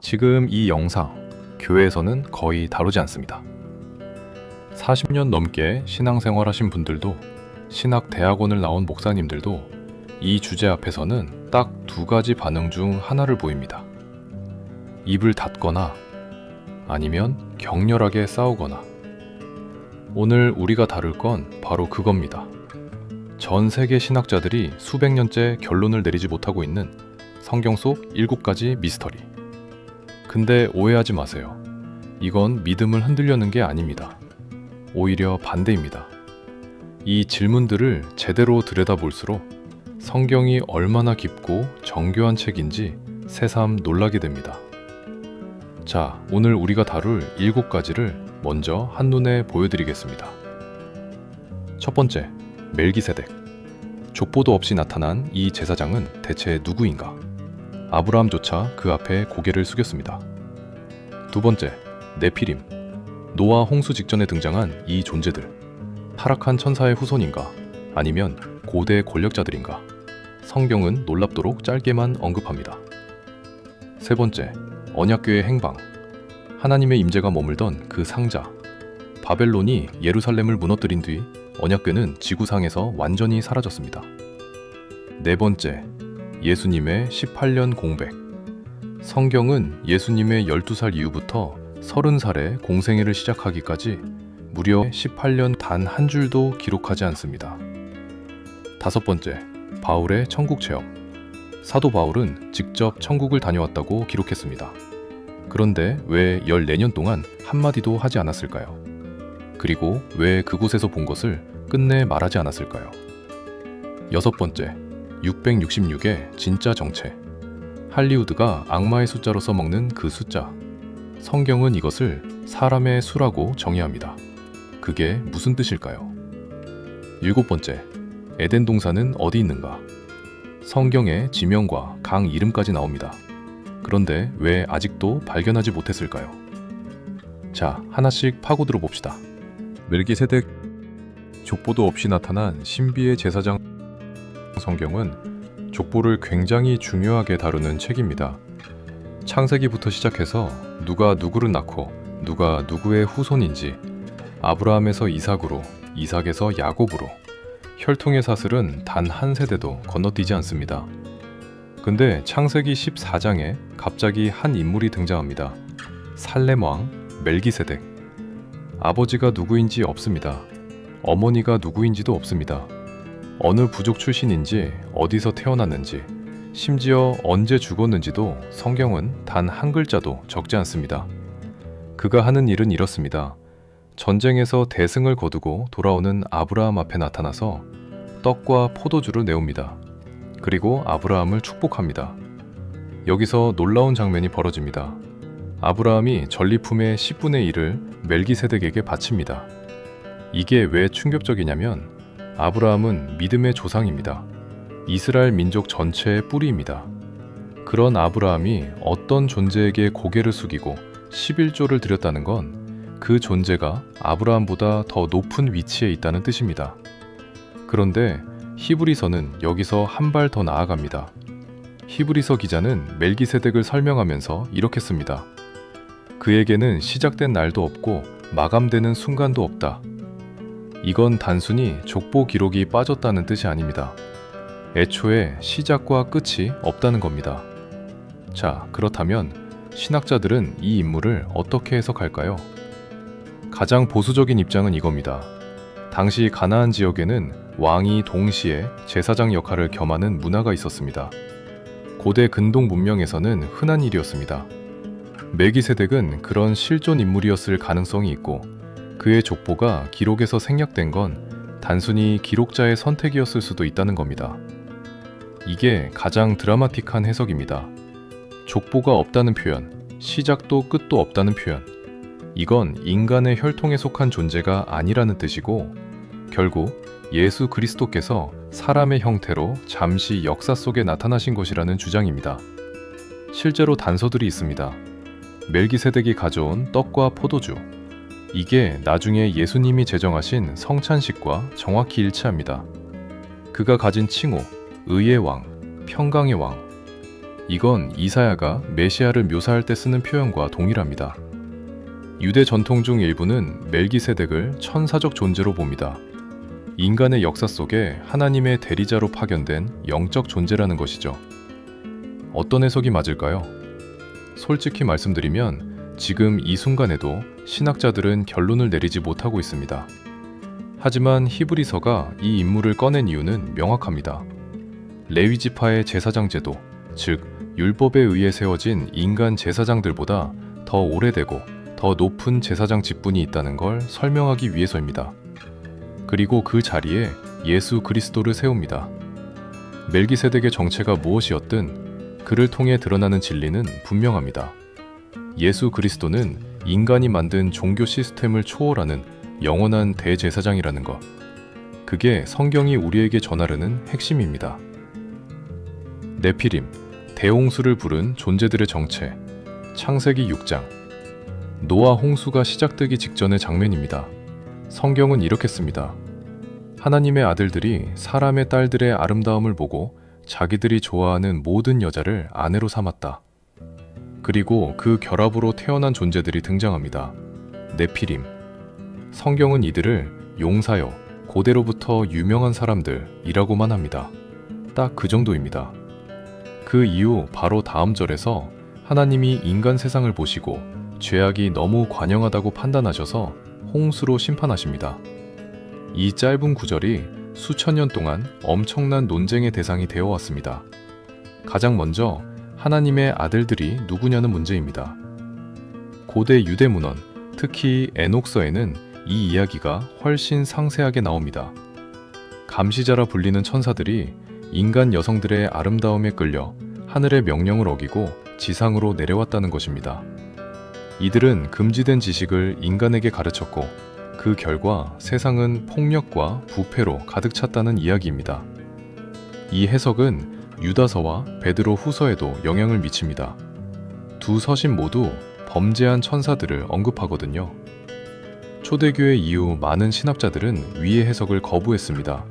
지금 이 영상, 교회에서는 거의 다루지 않습니다. 40년 넘게 신앙생활 하신 분들도, 신학대학원을 나온 목사님들도 이 주제 앞에서는 딱 두 가지 반응 중 하나를 보입니다. 입을 닫거나 아니면 격렬하게 싸우거나. 오늘 우리가 다룰 건 바로 그겁니다. 전 세계 신학자들이 수백 년째 결론을 내리지 못하고 있는 성경 속 7가지 미스터리. 근데 오해하지 마세요. 이건 믿음을 흔들려는 게 아닙니다. 오히려 반대입니다. 이 질문들을 제대로 들여다볼수록 성경이 얼마나 깊고 정교한 책인지 새삼 놀라게 됩니다. 자, 오늘 우리가 다룰 7가지를 먼저 한눈에 보여드리겠습니다. 첫 번째, 멜기세덱. 족보도 없이 나타난 이 제사장은 대체 누구인가? 아브라함조차 그 앞에 고개를 숙였습니다. 두 번째, 네피림. 노아 홍수 직전에 등장한 이 존재들. 타락한 천사의 후손인가? 아니면 고대 권력자들인가? 성경은 놀랍도록 짧게만 언급합니다. 세 번째, 언약궤의 행방. 하나님의 임재가 머물던 그 상자. 바벨론이 예루살렘을 무너뜨린 뒤 언약궤는 지구상에서 완전히 사라졌습니다. 네 번째, 예수님의 18년 공백. 성경은 예수님의 12살 이후부터 30살에 공생애를 시작하기까지 무려 18년 단 한 줄도 기록하지 않습니다. 다섯 번째, 바울의 천국 체험. 사도 바울은 직접 천국을 다녀왔다고 기록했습니다. 그런데 왜 14년 동안 한마디도 하지 않았을까요? 그리고 왜 그곳에서 본 것을 끝내 말하지 않았을까요? 여섯 번째, 666의 진짜 정체. 할리우드가 악마의 숫자로 써먹는 그 숫자. 성경은 이것을 사람의 수라고 정의합니다. 그게 무슨 뜻일까요? 일곱 번째, 에덴 동산은 어디 있는가? 성경에 지명과 강 이름까지 나옵니다. 그런데 왜 아직도 발견하지 못했을까요? 자, 하나씩 파고들어 봅시다. 멜기세덱. 족보도 없이 나타난 신비의 제사장. 성경은 족보를 굉장히 중요하게 다루는 책입니다. 창세기부터 시작해서 누가 누구를 낳고 누가 누구의 후손인지, 아브라함에서 이삭으로, 이삭에서 야곱으로, 혈통의 사슬은 단 한 세대도 건너뛰지 않습니다. 근데 창세기 14장에 갑자기 한 인물이 등장합니다. 살렘 왕 멜기세덱. 아버지가 누구인지 없습니다. 어머니가 누구인지도 없습니다. 어느 부족 출신인지, 어디서 태어났는지, 심지어 언제 죽었는지도 성경은 단 한 글자도 적지 않습니다. 그가 하는 일은 이렇습니다. 전쟁에서 대승을 거두고 돌아오는 아브라함 앞에 나타나서 떡과 포도주를 내옵니다. 그리고 아브라함을 축복합니다. 여기서 놀라운 장면이 벌어집니다. 아브라함이 전리품의 10분의 1을 멜기세덱에게 바칩니다. 이게 왜 충격적이냐면 아브라함은 믿음의 조상입니다. 이스라엘 민족 전체의 뿌리입니다. 그런 아브라함이 어떤 존재에게 고개를 숙이고 11조를 드렸다는 건 그 존재가 아브라함보다 더 높은 위치에 있다는 뜻입니다. 그런데 히브리서는 여기서 한 발 더 나아갑니다. 히브리서 기자는 멜기세덱을 설명하면서 이렇게 씁니다. 그에게는 시작된 날도 없고 마감되는 순간도 없다. 이건 단순히 족보 기록이 빠졌다는 뜻이 아닙니다. 애초에 시작과 끝이 없다는 겁니다. 자, 그렇다면 신학자들은 이 인물을 어떻게 해석할까요? 가장 보수적인 입장은 이겁니다. 당시 가나안 지역에는 왕이 동시에 제사장 역할을 겸하는 문화가 있었습니다. 고대 근동 문명에서는 흔한 일이었습니다. 멜기세덱은 그런 실존 인물이었을 가능성이 있고, 그의 족보가 기록에서 생략된 건 단순히 기록자의 선택이었을 수도 있다는 겁니다. 이게 가장 드라마틱한 해석입니다. 족보가 없다는 표현, 시작도 끝도 없다는 표현. 이건 인간의 혈통에 속한 존재가 아니라는 뜻이고, 결국 예수 그리스도께서 사람의 형태로 잠시 역사 속에 나타나신 것이라는 주장입니다. 실제로 단서들이 있습니다. 멜기세덱이 가져온 떡과 포도주. 이게 나중에 예수님이 제정하신 성찬식과 정확히 일치합니다. 그가 가진 칭호, 의의 왕, 평강의 왕. 이건 이사야가 메시아를 묘사할 때 쓰는 표현과 동일합니다. 유대 전통 중 일부는 멜기세덱을 천사적 존재로 봅니다. 인간의 역사 속에 하나님의 대리자로 파견된 영적 존재라는 것이죠. 어떤 해석이 맞을까요? 솔직히 말씀드리면 지금 이 순간에도 신학자들은 결론을 내리지 못하고 있습니다. 하지만 히브리서가 이 인물을 꺼낸 이유는 명확합니다. 레위 지파의 제사장 제도, 즉 율법에 의해 세워진 인간 제사장들보다 더 오래되고 더 높은 제사장 직분이 있다는 걸 설명하기 위해서입니다. 그리고 그 자리에 예수 그리스도를 세웁니다. 멜기세덱의 정체가 무엇이었든 그를 통해 드러나는 진리는 분명합니다. 예수 그리스도는 인간이 만든 종교 시스템을 초월하는 영원한 대제사장이라는 것. 그게 성경이 우리에게 전하려는 핵심입니다. 네피림, 대홍수를 부른 존재들의 정체. 창세기 6장. 노아 홍수가 시작되기 직전의 장면입니다. 성경은 이렇게 씁니다. 하나님의 아들들이 사람의 딸들의 아름다움을 보고 자기들이 좋아하는 모든 여자를 아내로 삼았다. 그리고 그 결합으로 태어난 존재들이 등장합니다. 네피림. 성경은 이들을 용사여, 고대로부터 유명한 사람들이라고만 합니다. 딱 그 정도입니다. 그 이후 바로 다음 절에서 하나님이 인간 세상을 보시고 죄악이 너무 관영하다고 판단하셔서 홍수로 심판하십니다. 이 짧은 구절이 수천 년 동안 엄청난 논쟁의 대상이 되어 왔습니다. 가장 먼저 하나님의 아들들이 누구냐는 문제입니다. 고대 유대 문헌, 특히 에녹서에는 이 이야기가 훨씬 상세하게 나옵니다. 감시자라 불리는 천사들이 인간 여성들의 아름다움에 끌려 하늘의 명령을 어기고 지상으로 내려왔다는 것입니다. 이들은 금지된 지식을 인간에게 가르쳤고 그 결과 세상은 폭력과 부패로 가득 찼다는 이야기입니다. 이 해석은 유다서와 베드로 후서에도 영향을 미칩니다. 두 서신 모두 범죄한 천사들을 언급하거든요. 초대교회 이후 많은 신학자들은 위의 해석을 거부했습니다.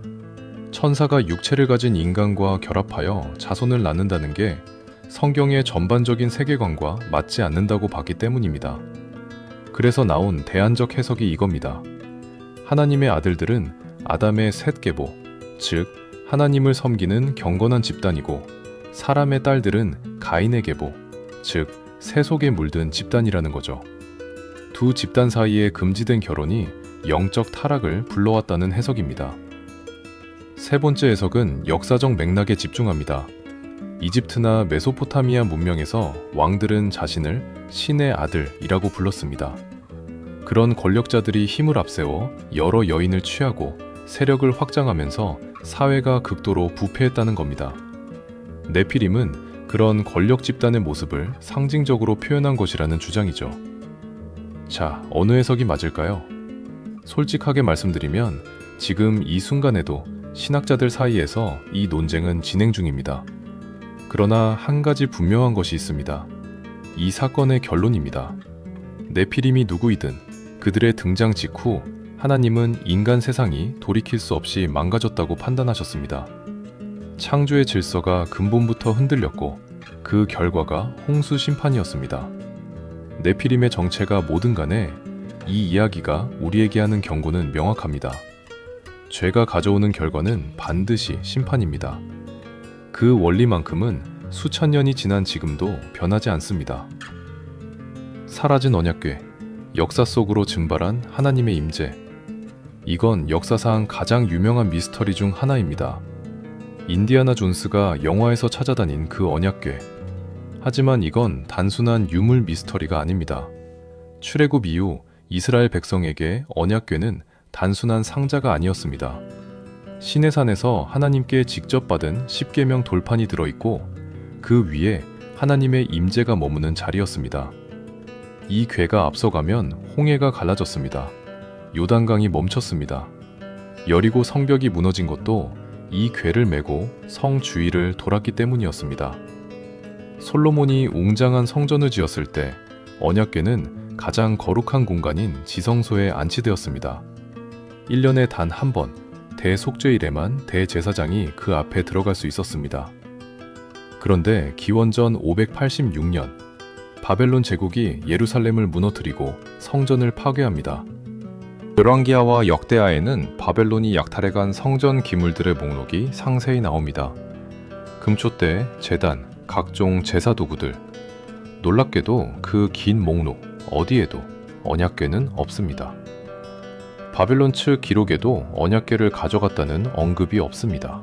천사가 육체를 가진 인간과 결합하여 자손을 낳는다는 게 성경의 전반적인 세계관과 맞지 않는다고 봤기 때문입니다. 그래서 나온 대안적 해석이 이겁니다. 하나님의 아들들은 아담의 셋 계보, 즉 하나님을 섬기는 경건한 집단이고 사람의 딸들은 가인의 계보, 즉 세속에 물든 집단이라는 거죠. 두 집단 사이에 금지된 결혼이 영적 타락을 불러왔다는 해석입니다. 세 번째 해석은 역사적 맥락에 집중합니다. 이집트나 메소포타미아 문명에서 왕들은 자신을 신의 아들이라고 불렀습니다. 그런 권력자들이 힘을 앞세워 여러 여인을 취하고 세력을 확장하면서 사회가 극도로 부패했다는 겁니다. 네피림은 그런 권력 집단의 모습을 상징적으로 표현한 것이라는 주장이죠. 자, 어느 해석이 맞을까요? 솔직하게 말씀드리면 지금 이 순간에도 신학자들 사이에서 이 논쟁은 진행 중입니다. 그러나 한 가지 분명한 것이 있습니다. 이 사건의 결론입니다. 네피림이 누구이든 그들의 등장 직후 하나님은 인간 세상이 돌이킬 수 없이 망가졌다고 판단하셨습니다. 창조의 질서가 근본부터 흔들렸고 그 결과가 홍수 심판이었습니다. 네피림의 정체가 뭐든 간에 이 이야기가 우리에게 하는 경고는 명확합니다. 죄가 가져오는 결과는 반드시 심판입니다. 그 원리만큼은 수천 년이 지난 지금도 변하지 않습니다. 사라진 언약궤, 역사 속으로 증발한 하나님의 임재. 이건 역사상 가장 유명한 미스터리 중 하나입니다. 인디아나 존스가 영화에서 찾아다닌 그 언약궤. 하지만 이건 단순한 유물 미스터리가 아닙니다. 출애굽 이후 이스라엘 백성에게 언약궤는 단순한 상자가 아니었습니다. 시내산에서 하나님께 직접 받은 십계명 돌판이 들어있고 그 위에 하나님의 임재가 머무는 자리였습니다. 이 궤가 앞서가면 홍해가 갈라졌습니다. 요단강이 멈췄습니다. 여리고 성벽이 무너진 것도 이 궤를 메고 성 주위를 돌았기 때문이었습니다. 솔로몬이 웅장한 성전을 지었을 때 언약궤는 가장 거룩한 공간인 지성소에 안치되었습니다. 1년에 단 한 번 대속죄일에만 대제사장이 그 앞에 들어갈 수 있었습니다. 그런데 기원전 586년 바벨론 제국이 예루살렘을 무너뜨리고 성전을 파괴합니다. 열왕기하와 역대하에는 바벨론이 약탈해간 성전 기물들의 목록이 상세히 나옵니다. 금초대, 제단, 각종 제사 도구들. 놀랍게도 그 긴 목록 어디에도 언약궤는 없습니다. 바벨론 측 기록에도 언약궤를 가져갔다는 언급이 없습니다.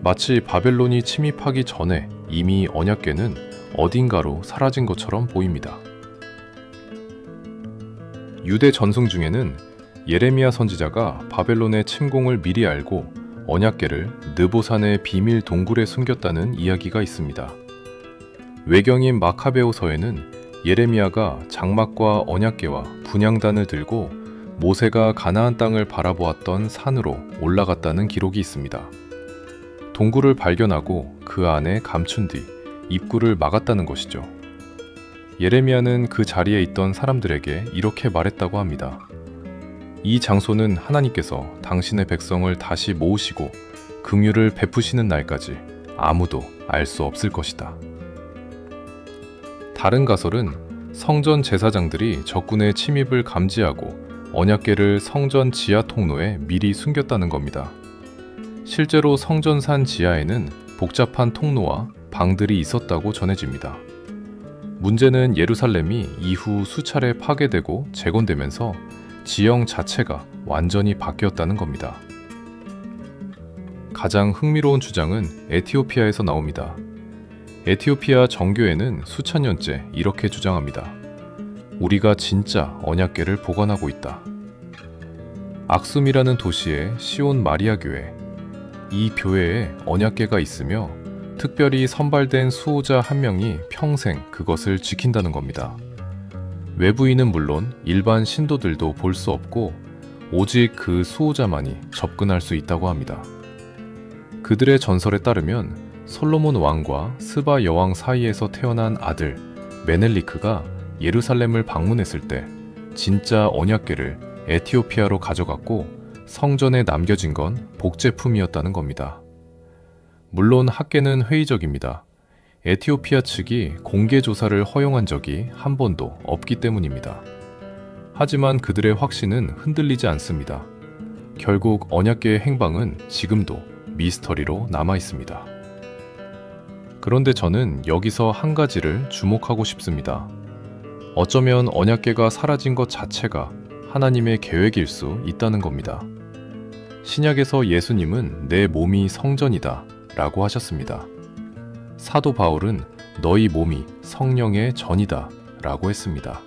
마치 바벨론이 침입하기 전에 이미 언약궤는 어딘가로 사라진 것처럼 보입니다. 유대 전승 중에는 예레미야 선지자가 바벨론의 침공을 미리 알고 언약궤를 느보산의 비밀 동굴에 숨겼다는 이야기가 있습니다. 외경인 마카베오서에는 예레미야가 장막과 언약궤와 분향단을 들고 모세가 가나안 땅을 바라보았던 산으로 올라갔다는 기록이 있습니다. 동굴을 발견하고 그 안에 감춘 뒤 입구를 막았다는 것이죠. 예레미야는 그 자리에 있던 사람들에게 이렇게 말했다고 합니다. 이 장소는 하나님께서 당신의 백성을 다시 모으시고 긍휼을 베푸시는 날까지 아무도 알 수 없을 것이다. 다른 가설은 성전 제사장들이 적군의 침입을 감지하고 언약궤를 성전 지하 통로에 미리 숨겼다는 겁니다. 실제로 성전산 지하에는 복잡한 통로와 방들이 있었다고 전해집니다. 문제는 예루살렘이 이후 수차례 파괴되고 재건되면서 지형 자체가 완전히 바뀌었다는 겁니다. 가장 흥미로운 주장은 에티오피아에서 나옵니다. 에티오피아 정교회는 수천 년째 이렇게 주장합니다. 우리가 진짜 언약궤를 보관하고 있다. 악숨이라는 도시의 시온 마리아 교회. 이 교회에 언약궤가 있으며 특별히 선발된 수호자 한 명이 평생 그것을 지킨다는 겁니다. 외부인은 물론 일반 신도들도 볼 수 없고 오직 그 수호자만이 접근할 수 있다고 합니다. 그들의 전설에 따르면 솔로몬 왕과 스바 여왕 사이에서 태어난 아들 메넬리크가 예루살렘을 방문했을 때 진짜 언약궤를 에티오피아로 가져갔고 성전에 남겨진 건 복제품이었다는 겁니다. 물론 학계는 회의적입니다. 에티오피아 측이 공개 조사를 허용한 적이 한 번도 없기 때문입니다. 하지만 그들의 확신은 흔들리지 않습니다. 결국 언약궤의 행방은 지금도 미스터리로 남아 있습니다. 그런데 저는 여기서 한 가지를 주목하고 싶습니다. 어쩌면 언약궤가 사라진 것 자체가 하나님의 계획일 수 있다는 겁니다. 신약에서 예수님은 내 몸이 성전이다 라고 하셨습니다. 사도 바울은 너희 몸이 성령의 전이다 라고 했습니다.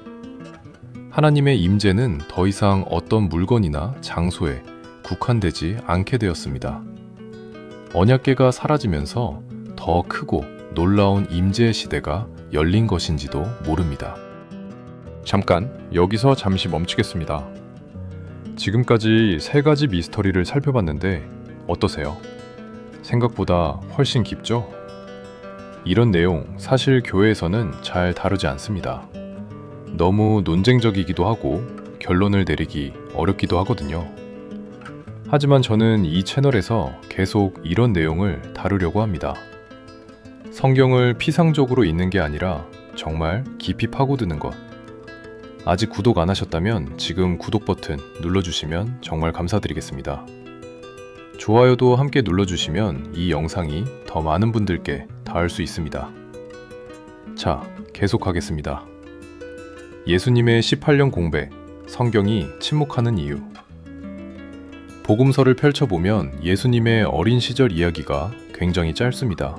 하나님의 임재는 더 이상 어떤 물건이나 장소에 국한되지 않게 되었습니다. 언약궤가 사라지면서 더 크고 놀라운 임재의 시대가 열린 것인지도 모릅니다. 잠깐 여기서 잠시 멈추겠습니다. 지금까지 3가지 미스터리를 살펴봤는데 어떠세요? 생각보다 훨씬 깊죠? 이런 내용 사실 교회에서는 잘 다루지 않습니다. 너무 논쟁적이기도 하고 결론을 내리기 어렵기도 하거든요. 하지만 저는 이 채널에서 계속 이런 내용을 다루려고 합니다. 성경을 피상적으로 읽는 게 아니라 정말 깊이 파고드는 것. 아직 구독 안 하셨다면 지금 구독 버튼 눌러주시면 정말 감사드리겠습니다. 좋아요도 함께 눌러주시면 이 영상이 더 많은 분들께 닿을 수 있습니다. 자, 계속하겠습니다. 예수님의 18년 공백, 성경이 침묵하는 이유. 복음서를 펼쳐보면 예수님의 어린 시절 이야기가 굉장히 짧습니다.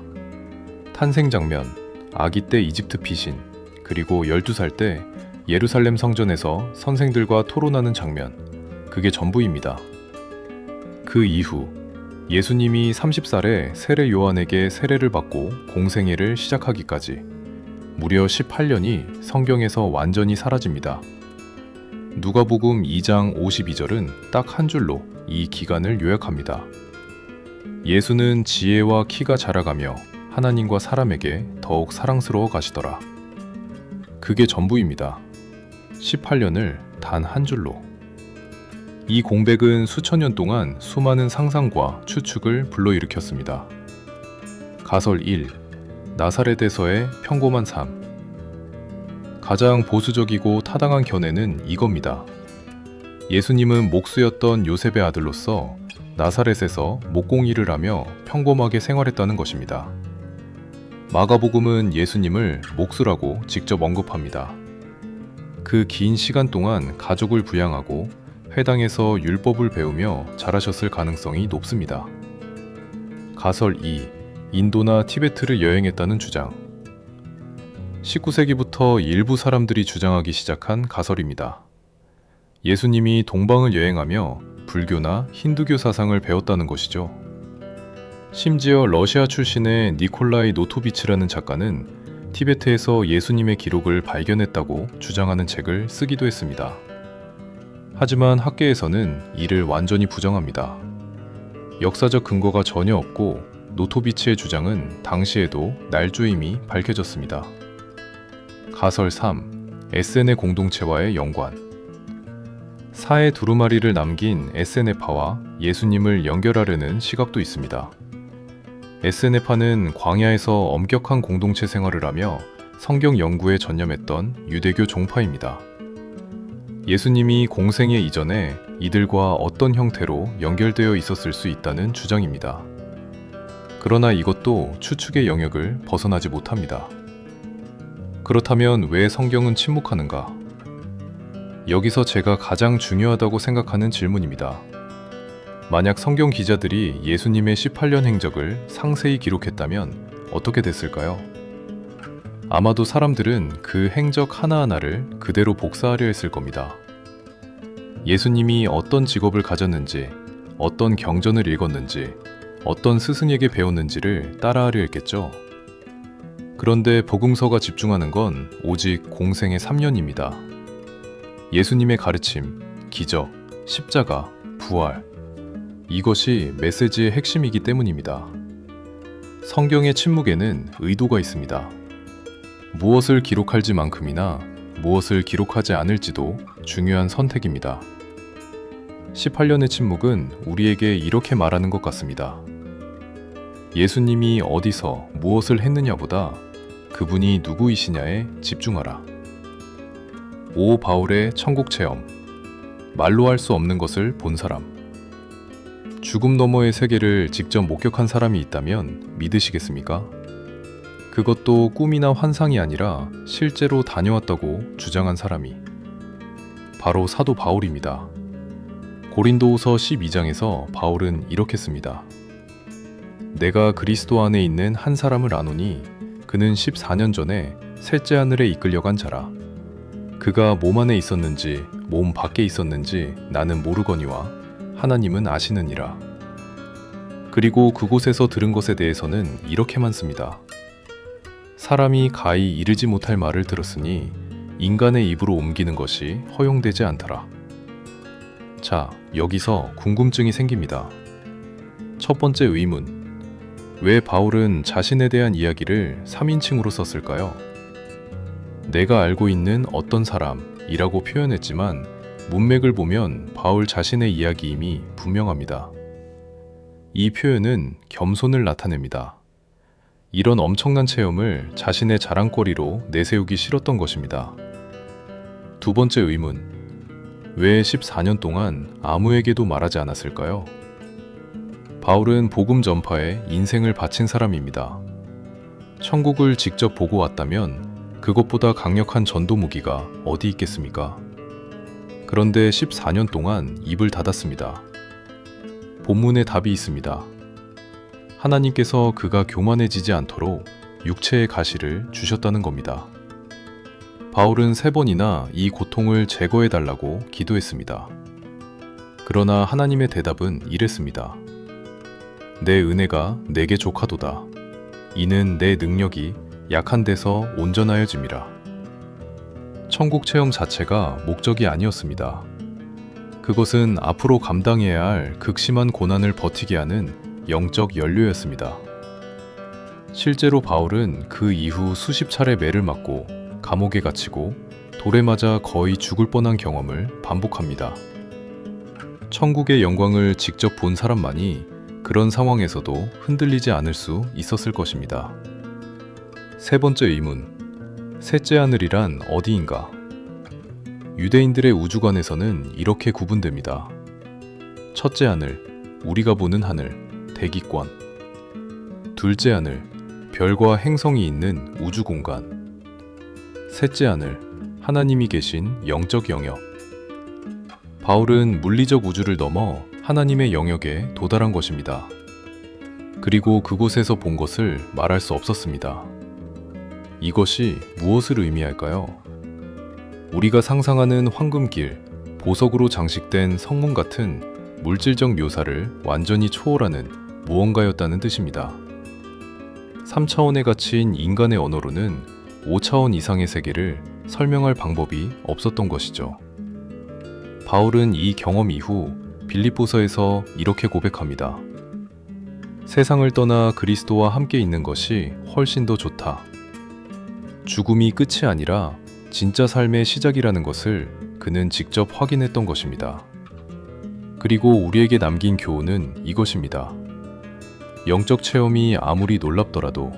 탄생 장면, 아기 때 이집트 피신, 그리고 12살 때 예루살렘 성전에서 선생들과 토론하는 장면, 그게 전부입니다. 그 이후 예수님이 30살에 세례 요한에게 세례를 받고 공생애를 시작하기까지 무려 18년이 성경에서 완전히 사라집니다. 누가복음 2장 52절은 딱 한 줄로 이 기간을 요약합니다. 예수는 지혜와 키가 자라가며 하나님과 사람에게 더욱 사랑스러워 가시더라. 그게 전부입니다. 18년을 단 한 줄로. 이 공백은 수천 년 동안 수많은 상상과 추측을 불러일으켰습니다. 가설 1. 나사렛에서의 평범한 삶. 가장 보수적이고 타당한 견해는 이겁니다. 예수님은 목수였던 요셉의 아들로서 나사렛에서 목공일을 하며 평범하게 생활했다는 것입니다. 마가복음은 예수님을 목수라고 직접 언급합니다. 그 긴 시간 동안 가족을 부양하고 회당에서 율법을 배우며 자라셨을 가능성이 높습니다. 가설 2. 인도나 티베트를 여행했다는 주장. 19세기부터 일부 사람들이 주장하기 시작한 가설입니다. 예수님이 동방을 여행하며 불교나 힌두교 사상을 배웠다는 것이죠. 심지어 러시아 출신의 니콜라이 노토비츠라는 작가는 티베트에서 예수님의 기록을 발견했다고 주장하는 책을 쓰기도 했습니다. 하지만 학계에서는 이를 완전히 부정합니다. 역사적 근거가 전혀 없고 노토비츠의 주장은 당시에도 날조임이 밝혀졌습니다. 가설 3. 에세네 공동체와의 연관. 사해 두루마리를 남긴 에세네파와 예수님을 연결하려는 시각도 있습니다. 에세네파는 광야에서 엄격한 공동체 생활을 하며 성경 연구에 전념했던 유대교 종파입니다. 예수님이 공생애 이전에 이들과 어떤 형태로 연결되어 있었을 수 있다는 주장입니다. 그러나 이것도 추측의 영역을 벗어나지 못합니다. 그렇다면 왜 성경은 침묵하는가? 여기서 제가 가장 중요하다고 생각하는 질문입니다. 만약 성경 기자들이 예수님의 18년 행적을 상세히 기록했다면 어떻게 됐을까요? 아마도 사람들은 그 행적 하나하나를 그대로 복사하려 했을 겁니다. 예수님이 어떤 직업을 가졌는지, 어떤 경전을 읽었는지, 어떤 스승에게 배웠는지를 따라하려 했겠죠. 그런데 복음서가 집중하는 건 오직 공생의 3년입니다. 예수님의 가르침, 기적, 십자가, 부활. 이것이 메시지의 핵심이기 때문입니다. 성경의 침묵에는 의도가 있습니다. 무엇을 기록할지만큼이나 무엇을 기록하지 않을지도 중요한 선택입니다. 18년의 침묵은 우리에게 이렇게 말하는 것 같습니다. 예수님이 어디서 무엇을 했느냐보다 그분이 누구이시냐에 집중하라. 오 바울의 천국 체험. 말로 할 수 없는 것을 본 사람. 죽음 너머의 세계를 직접 목격한 사람이 있다면 믿으시겠습니까? 그것도 꿈이나 환상이 아니라 실제로 다녀왔다고 주장한 사람이 바로 사도 바울입니다. 고린도후서 12장에서 바울은 이렇게 씁니다. 내가 그리스도 안에 있는 한 사람을 아노니 그는 14년 전에 셋째 하늘에 이끌려간 자라. 그가 몸 안에 있었는지 몸 밖에 있었는지 나는 모르거니와 하나님은 아시느니라. 그리고 그곳에서 들은 것에 대해서는 이렇게만 씁니다. 사람이 가히 이르지 못할 말을 들었으니 인간의 입으로 옮기는 것이 허용되지 않더라. 자, 여기서 궁금증이 생깁니다. 첫 번째 의문. 왜 바울은 자신에 대한 이야기를 3인칭으로 썼을까요? 내가 알고 있는 어떤 사람이라고 표현했지만 문맥을 보면 바울 자신의 이야기임이 분명합니다. 이 표현은 겸손을 나타냅니다. 이런 엄청난 체험을 자신의 자랑거리로 내세우기 싫었던 것입니다. 두 번째 의문. 왜 14년 동안 아무에게도 말하지 않았을까요? 바울은 복음 전파에 인생을 바친 사람입니다. 천국을 직접 보고 왔다면 그것보다 강력한 전도 무기가 어디 있겠습니까? 그런데 14년 동안 입을 닫았습니다. 본문에 답이 있습니다. 하나님께서 그가 교만해지지 않도록 육체의 가시를 주셨다는 겁니다. 바울은 3번이나 이 고통을 제거해달라고 기도했습니다. 그러나 하나님의 대답은 이랬습니다. 내 은혜가 내게 족하도다. 이는 내 능력이 약한 데서 온전하여짐이라. 천국 체험 자체가 목적이 아니었습니다. 그것은 앞으로 감당해야 할 극심한 고난을 버티게 하는 영적 연료였습니다. 실제로 바울은 그 이후 수십 차례 매를 맞고 감옥에 갇히고 돌에 맞아 거의 죽을 뻔한 경험을 반복합니다. 천국의 영광을 직접 본 사람만이 그런 상황에서도 흔들리지 않을 수 있었을 것입니다. 세 번째 의문, 셋째 하늘이란 어디인가? 유대인들의 우주관에서는 이렇게 구분됩니다. 첫째 하늘, 우리가 보는 하늘, 대기권. 둘째 하늘, 별과 행성이 있는 우주 공간. 셋째 하늘, 하나님이 계신 영적 영역. 바울은 물리적 우주를 넘어 하나님의 영역에 도달한 것입니다. 그리고 그곳에서 본 것을 말할 수 없었습니다. 이것이 무엇을 의미할까요? 우리가 상상하는 황금길, 보석으로 장식된 성문 같은 물질적 묘사를 완전히 초월하는 무언가였다는 뜻입니다. 3차원에 갇힌 인간의 언어로는 5차원 이상의 세계를 설명할 방법이 없었던 것이죠. 바울은 이 경험 이후 빌립보서에서 이렇게 고백합니다. 세상을 떠나 그리스도와 함께 있는 것이 훨씬 더 좋다. 죽음이 끝이 아니라 진짜 삶의 시작이라는 것을 그는 직접 확인했던 것입니다. 그리고 우리에게 남긴 교훈은 이것입니다. 영적 체험이 아무리 놀랍더라도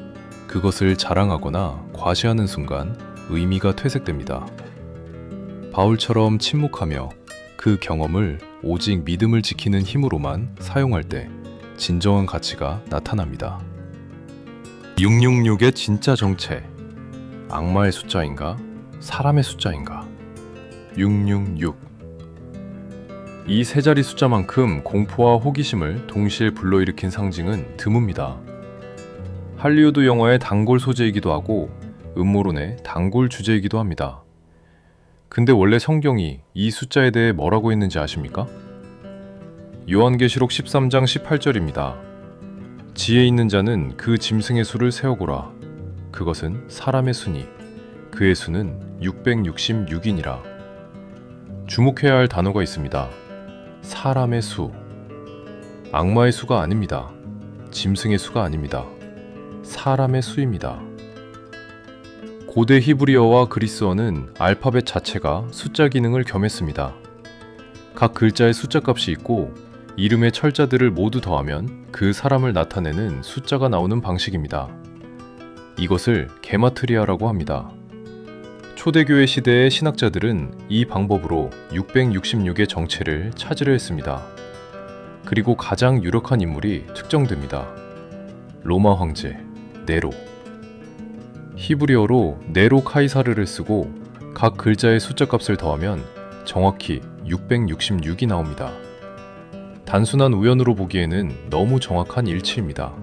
그것을 자랑하거나 과시하는 순간 의미가 퇴색됩니다. 바울처럼 침묵하며 그 경험을 오직 믿음을 지키는 힘으로만 사용할 때 진정한 가치가 나타납니다. 666의 진짜 정체. 악마의 숫자인가? 사람의 숫자인가? 666. 이 세 자리 숫자만큼 공포와 호기심을 동시에 불러일으킨 상징은 드뭅니다. 할리우드 영화의 단골 소재이기도 하고 음모론의 단골 주제이기도 합니다. 근데 원래 성경이 이 숫자에 대해 뭐라고 했는지 아십니까? 요한계시록 13장 18절입니다. 지혜 있는 자는 그 짐승의 수를 세어보라. 그것은 사람의 수니 그의 수는 666이니라. 주목해야 할 단어가 있습니다. 사람의 수. 악마의 수가 아닙니다. 짐승의 수가 아닙니다. 사람의 수입니다. 고대 히브리어와 그리스어는 알파벳 자체가 숫자 기능을 겸했습니다. 각 글자의 숫자 값이 있고 이름의 철자들을 모두 더하면 그 사람을 나타내는 숫자가 나오는 방식입니다. 이것을 게마트리아라고 합니다. 초대교회 시대의 신학자들은 이 방법으로 666의 정체를 찾으려 했습니다. 그리고 가장 유력한 인물이 특정됩니다. 로마 황제 네로. 히브리어로 네로 카이사르를 쓰고 각 글자의 숫자 값을 더하면 정확히 666이 나옵니다. 단순한 우연으로 보기에는 너무 정확한 일치입니다.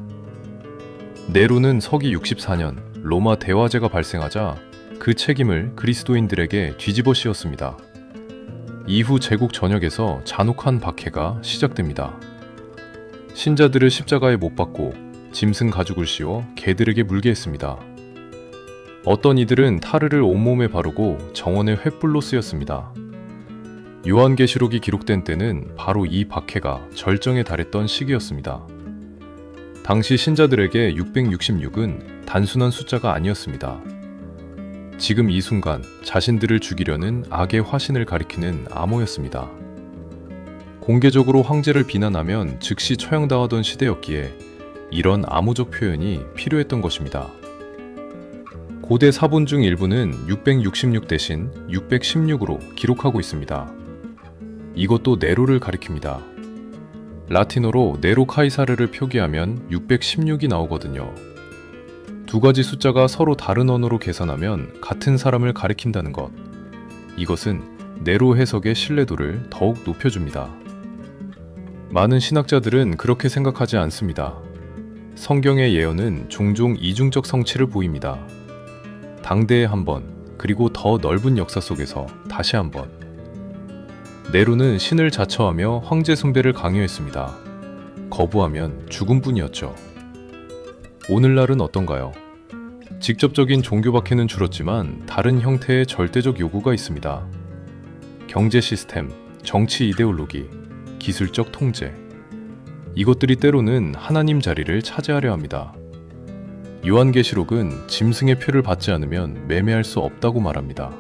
네로는 서기 64년 로마 대화제가 발생하자 그 책임을 그리스도인들에게 뒤집어 씌웠습니다. 이후 제국 전역에서 잔혹한 박해가 시작됩니다. 신자들을 십자가에 못 박고 짐승 가죽을 씌워 개들에게 물게 했습니다. 어떤 이들은 타르를 온몸에 바르고 정원의 횃불로 쓰였습니다. 요한계시록이 기록된 때는 바로 이 박해가 절정에 달했던 시기였습니다. 당시 신자들에게 666은 단순한 숫자가 아니었습니다. 지금 이 순간 자신들을 죽이려는 악의 화신을 가리키는 암호였습니다. 공개적으로 황제를 비난하면 즉시 처형당하던 시대였기에 이런 암호적 표현이 필요했던 것입니다. 고대 사본 중 일부는 666 대신 616으로 기록하고 있습니다. 이것도 네로를 가리킵니다. 라틴어로 네로 카이사르를 표기하면 616이 나오거든요. 두 가지 숫자가 서로 다른 언어로 계산하면 같은 사람을 가리킨다는 것. 이것은 네로 해석의 신뢰도를 더욱 높여줍니다. 많은 신학자들은 그렇게 생각하지 않습니다. 성경의 예언은 종종 이중적 성취를 보입니다. 당대에 한 번, 그리고 더 넓은 역사 속에서 다시 한 번. 네로는 신을 자처하며 황제 숭배를 강요했습니다. 거부하면 죽음뿐이었죠. 오늘날은 어떤가요? 직접적인 종교 박해는 줄었지만 다른 형태의 절대적 요구가 있습니다. 경제 시스템, 정치 이데올로기, 기술적 통제. 이것들이 때로는 하나님 자리를 차지하려 합니다. 요한계시록은 짐승의 표를 받지 않으면 매매할 수 없다고 말합니다.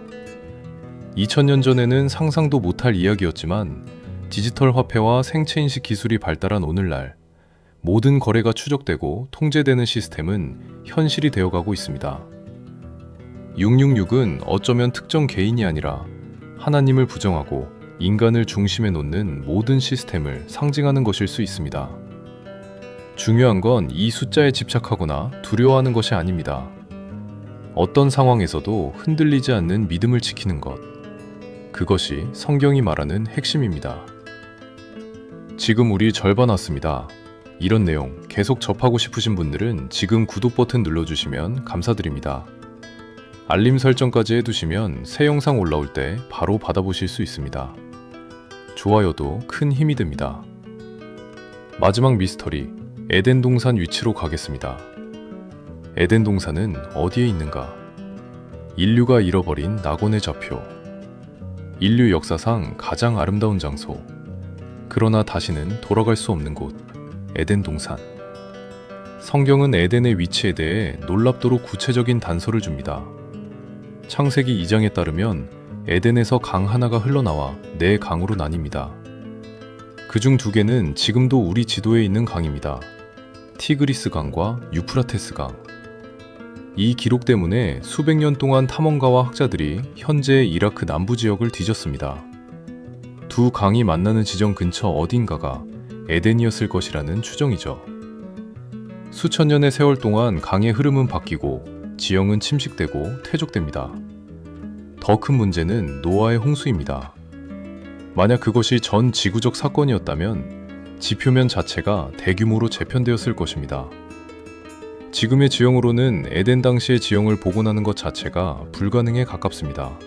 2000년 전에는 상상도 못할 이야기였지만 디지털 화폐와 생체인식 기술이 발달한 오늘날 모든 거래가 추적되고 통제되는 시스템은 현실이 되어가고 있습니다. 666은 어쩌면 특정 개인이 아니라 하나님을 부정하고 인간을 중심에 놓는 모든 시스템을 상징하는 것일 수 있습니다. 중요한 건 이 숫자에 집착하거나 두려워하는 것이 아닙니다. 어떤 상황에서도 흔들리지 않는 믿음을 지키는 것. 그것이 성경이 말하는 핵심입니다. 지금 우리 절반 왔습니다. 이런 내용 계속 접하고 싶으신 분들은 지금 구독 버튼 눌러주시면 감사드립니다. 알림 설정까지 해두시면 새 영상 올라올 때 바로 받아보실 수 있습니다. 좋아요도 큰 힘이 됩니다. 마지막 미스터리, 에덴 동산 위치로 가겠습니다. 에덴 동산은 어디에 있는가? 인류가 잃어버린 낙원의 좌표. 인류 역사상 가장 아름다운 장소. 그러나 다시는 돌아갈 수 없는 곳, 에덴 동산. 성경은 에덴의 위치에 대해 놀랍도록 구체적인 단서를 줍니다. 창세기 2장에 따르면 에덴에서 강 하나가 흘러나와 네 강으로 나뉩니다. 그중 두 개는 지금도 우리 지도에 있는 강입니다. 티그리스 강과 유프라테스 강. 이 기록 때문에 수백 년 동안 탐험가와 학자들이 현재의 이라크 남부 지역을 뒤졌습니다. 두 강이 만나는 지점 근처 어딘가가 에덴이었을 것이라는 추정이죠. 수천 년의 세월 동안 강의 흐름은 바뀌고 지형은 침식되고 퇴적됩니다. 더 큰 문제는 노아의 홍수입니다. 만약 그것이 전 지구적 사건이었다면 지표면 자체가 대규모로 재편되었을 것입니다. 지금의 지형으로는 에덴 당시의 지형을 복원하는 것 자체가 불가능에 가깝습니다.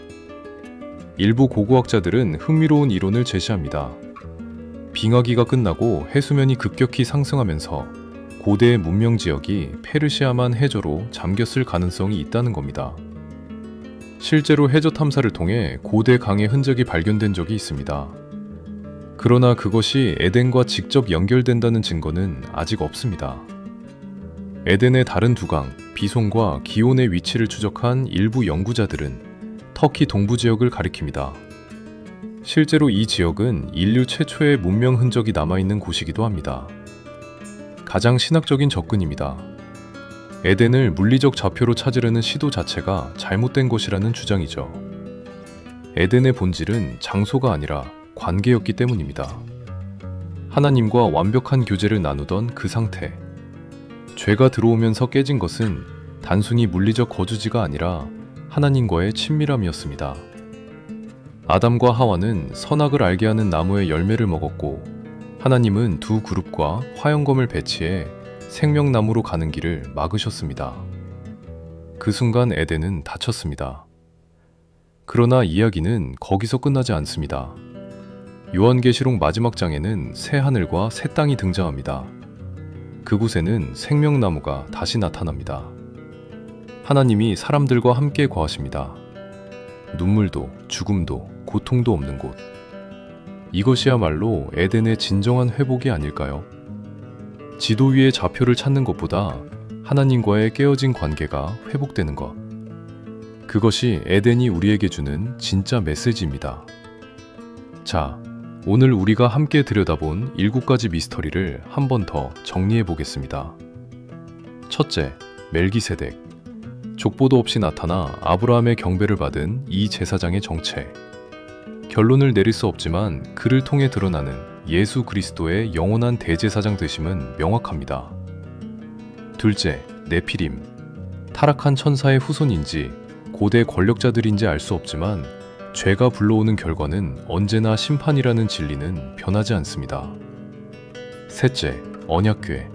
일부 고고학자들은 흥미로운 이론을 제시합니다. 빙하기가 끝나고 해수면이 급격히 상승하면서 고대의 문명 지역이 페르시아만 해저로 잠겼을 가능성이 있다는 겁니다. 실제로 해저 탐사를 통해 고대 강의 흔적이 발견된 적이 있습니다. 그러나 그것이 에덴과 직접 연결된다는 증거는 아직 없습니다. 에덴의 다른 두 강, 비손과 기온의 위치를 추적한 일부 연구자들은 터키 동부 지역을 가리킵니다. 실제로 이 지역은 인류 최초의 문명 흔적이 남아있는 곳이기도 합니다. 가장 신학적인 접근입니다. 에덴을 물리적 좌표로 찾으려는 시도 자체가 잘못된 것이라는 주장이죠. 에덴의 본질은 장소가 아니라 관계였기 때문입니다. 하나님과 완벽한 교제를 나누던 그 상태. 죄가 들어오면서 깨진 것은 단순히 물리적 거주지가 아니라 하나님과의 친밀함이었습니다. 아담과 하와는 선악을 알게 하는 나무의 열매를 먹었고 하나님은 두 그룹과 화영검을 배치해 생명나무로 가는 길을 막으셨습니다. 그 순간 에덴은 닫혔습니다. 그러나 이야기는 거기서 끝나지 않습니다. 요한계시록 마지막 장에는 새 하늘과 새 땅이 등장합니다. 그곳에는 생명나무가 다시 나타납니다. 하나님이 사람들과 함께 거하십니다. 눈물도 죽음도 고통도 없는 곳. 이것이야말로 에덴의 진정한 회복이 아닐까요? 지도 위의 좌표를 찾는 것보다 하나님과의 깨어진 관계가 회복되는 것. 그것이 에덴이 우리에게 주는 진짜 메시지입니다. 자, 오늘 우리가 함께 들여다본 7가지 미스터리를 한 번 더 정리해 보겠습니다. 첫째, 멜기세덱. 족보도 없이 나타나 아브라함의 경배를 받은 이 제사장의 정체. 결론을 내릴 수 없지만 그를 통해 드러나는 예수 그리스도의 영원한 대제사장 되심은 명확합니다. 둘째, 네피림. 타락한 천사의 후손인지 고대 권력자들인지 알 수 없지만 죄가 불러오는 결과는 언제나 심판이라는 진리는 변하지 않습니다. 셋째, 언약궤.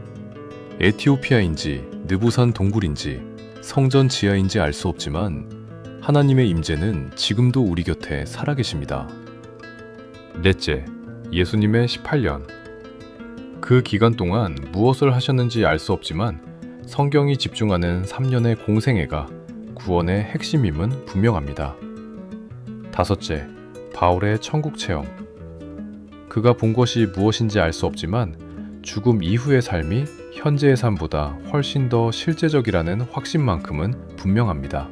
에티오피아인지 느부산 동굴인지 성전 지하인지 알 수 없지만 하나님의 임재는 지금도 우리 곁에 살아계십니다. 넷째, 예수님의 18년. 그 기간 동안 무엇을 하셨는지 알 수 없지만 성경이 집중하는 3년의 공생애가 구원의 핵심임은 분명합니다. 다섯째, 바울의 천국 체험. 그가 본 것이 무엇인지 알 수 없지만 죽음 이후의 삶이 현재의 삶보다 훨씬 더 실제적이라는 확신만큼은 분명합니다.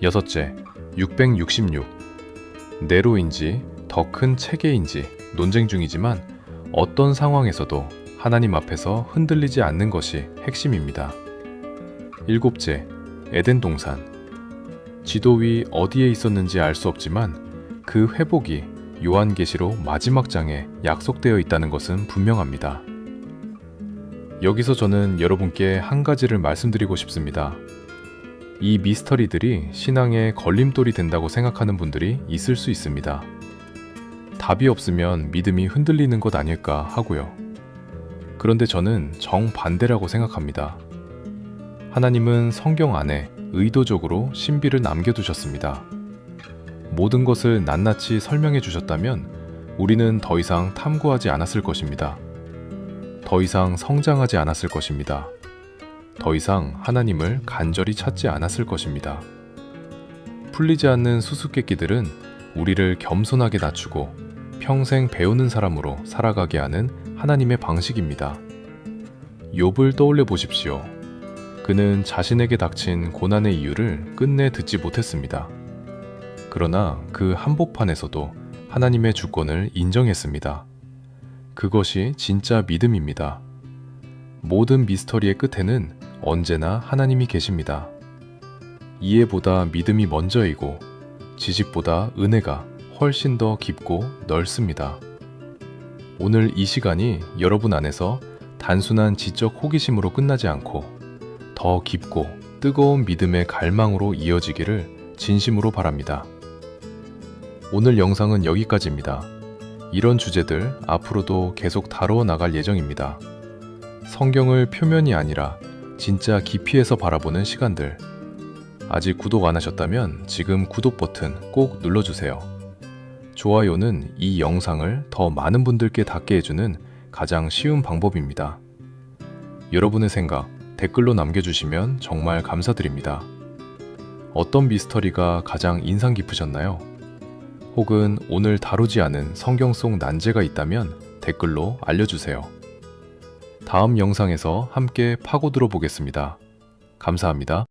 여섯째, 666. 네로인지 더 큰 체계인지 논쟁 중이지만 어떤 상황에서도 하나님 앞에서 흔들리지 않는 것이 핵심입니다. 일곱째, 에덴 동산. 지도 위 어디에 있었는지 알 수 없지만 그 회복이 요한계시록 마지막 장에 약속되어 있다는 것은 분명합니다. 여기서 저는 여러분께 한 가지를 말씀드리고 싶습니다. 이 미스터리들이 신앙의 걸림돌이 된다고 생각하는 분들이 있을 수 있습니다. 답이 없으면 믿음이 흔들리는 것 아닐까 하고요. 그런데 저는 정반대라고 생각합니다. 하나님은 성경 안에 의도적으로 신비를 남겨두셨습니다. 모든 것을 낱낱이 설명해 주셨다면 우리는 더 이상 탐구하지 않았을 것입니다. 더 이상 성장하지 않았을 것입니다. 더 이상 하나님을 간절히 찾지 않았을 것입니다. 풀리지 않는 수수께끼들은 우리를 겸손하게 낮추고 평생 배우는 사람으로 살아가게 하는 하나님의 방식입니다. 욥을 떠올려 보십시오. 그는 자신에게 닥친 고난의 이유를 끝내 듣지 못했습니다. 그러나 그 한복판에서도 하나님의 주권을 인정했습니다. 그것이 진짜 믿음입니다. 모든 미스터리의 끝에는 언제나 하나님이 계십니다. 이해보다 믿음이 먼저이고 지식보다 은혜가 훨씬 더 깊고 넓습니다. 오늘 이 시간이 여러분 안에서 단순한 지적 호기심으로 끝나지 않고 더 깊고 뜨거운 믿음의 갈망으로 이어지기를 진심으로 바랍니다. 오늘 영상은 여기까지입니다. 이런 주제들 앞으로도 계속 다루어 나갈 예정입니다. 성경을 표면이 아니라 진짜 깊이에서 바라보는 시간들. 아직 구독 안 하셨다면 지금 구독 버튼 꼭 눌러주세요. 좋아요는 이 영상을 더 많은 분들께 닿게 해주는 가장 쉬운 방법입니다. 여러분의 생각 댓글로 남겨주시면 정말 감사드립니다. 어떤 미스터리가 가장 인상 깊으셨나요? 혹은 오늘 다루지 않은 성경 속 난제가 있다면 댓글로 알려주세요. 다음 영상에서 함께 파고들어 보겠습니다. 감사합니다.